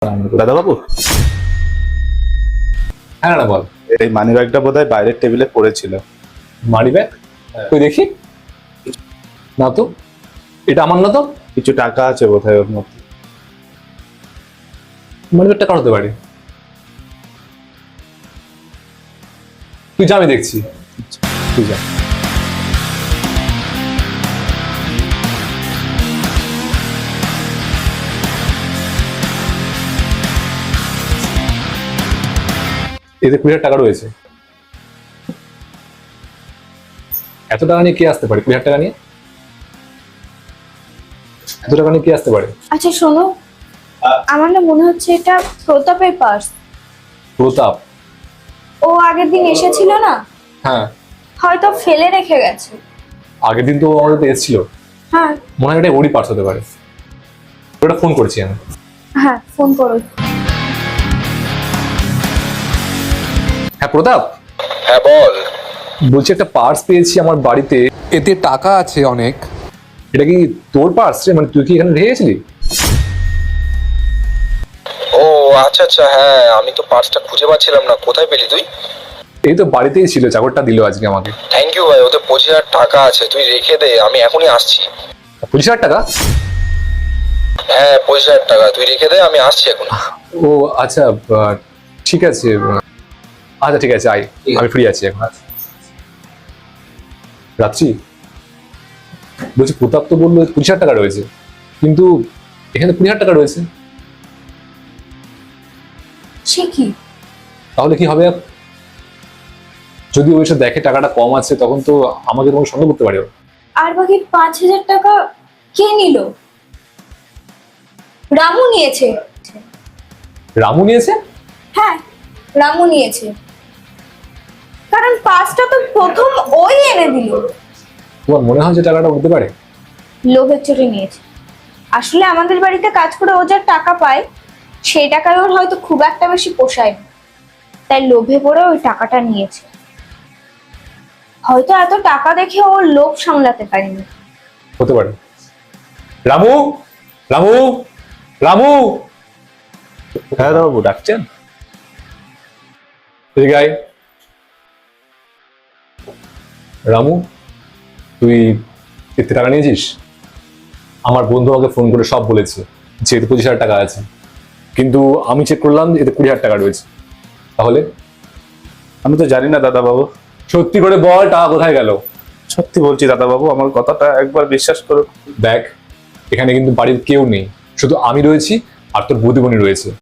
দাদা বাবু, হ্যাঁ না বল। এই মানি ব্যাগটা বোধহয় বাইরের টেবিলে পড়েছিল। Money bag? তুই দেখি না তো, এটা আমার না তো। কিছু টাকা আছে বোধহয় ওর মধ্যে। মানি ব্যাগটা কার হতে পারে? তুই যা, আমি দেখছি। তুই যা। এতে 20,000 টাকা রয়েছে। এত টাকা নিয়ে কে আসতে পারে? 20,000 টাকা নিয়ে এত টাকা নিয়ে কে আসতে পারে? আচ্ছা শোনো, আমার না মনে হচ্ছে এটা প্রতাপের পার্স। প্রতাপ? ও আগের দিন এসেছিল না, হ্যাঁ, হয়তো ফেলে রেখে গেছে। আগের দিন তো আমাদের তো এসেছিল, হ্যাঁ মনে হয় এটা ওরই পার্স হতে পারে। ওটা ফোন করছি আমি। হ্যাঁ, ফোন করো। হ্যাঁ প্রতাপ। হ্যাঁ বল। বলছি একটা পার্স পেয়েছি আমার বাড়িতে, এতে টাকা আছে অনেক। এটা কি তোর পার্স রে? মানে তুই কি এখানে রেখে গেছিলি? ও আচ্ছা আচ্ছা, হ্যাঁ আমি তো পার্সটা খুঁজে পাচ্ছিলাম না, কোথায় পেলি তুই? এই তো বাড়িতেই ছিল, চাকরটা দিল আজকে আমাকে। থ্যাংক ইউ ভাই, ওতে 25,000 টাকা আছে, তুই রেখে দে, আমি এখনই আসছি। 25,000 টাকা? হ্যাঁ 25,000 টাকা, তুই রেখে দে, আমি আসছি এখন। ও আচ্ছা, ঠিক আছে। আচ্ছা ঠিক আছে, আয়, আমি ফ্রি আছি এখন। রাত্রি, বলছি প্রতাপ তো বললো 25,000 টাকা রয়েছে, কিন্তু এখানে 20,000 টাকা রয়েছে। সে কি? তাহলে কি হবে? যদি ওই সব দেখে টাকাটা কম আছে, তখন তো আমাকে তোমাকে সন্দেহ করতে পারে ও। আর বাকি 5,000 টাকা কে নিল? রামু নিয়েছে। রামু নিয়েছে? হ্যাঁ, রামু নিয়েছে, কারণ পার্সটা তো প্রথম ওই এনে দিল। তোমার মনে হয় যে টাকাটা হতে পারে? লোভের চোটে নিয়েছে। আসলে আমাদের বাড়িতে কাজ করে ও যা টাকা পায়, সেই টাকায় ওর হয়তো খুব একটা বেশি পোষায় না, তাই লোভে পড়ে ওই টাকাটা নিয়েছে। হয়তো এত টাকা দেখে ওর লোভ সামলাতে পারেনি। হতে পারে। রামু, রামু, রামু! হ্যাঁ দাদা বাবু, ডাকছেন? এদিকে আয়। রামু, তুই এতে টাকা নিয়েছিস? আমার বন্ধু আমাকে ফোন করে সব বলেছে যে এতে 25,000 টাকা আছে, কিন্তু আমি চেক করলাম এতে 20,000 টাকা রয়েছে। তাহলে আমি তো জানি না দাদা বাবু। সত্যি করে বল, টাকা কোথায় গেল? সত্যি বলছি দাদা বাবু, আমার কথাটা একবার বিশ্বাস করুন। দেখ, এখানে কিন্তু বাড়ির কেউ নেই, শুধু আমি রয়েছি আর তোর বুদিমণি রয়েছে।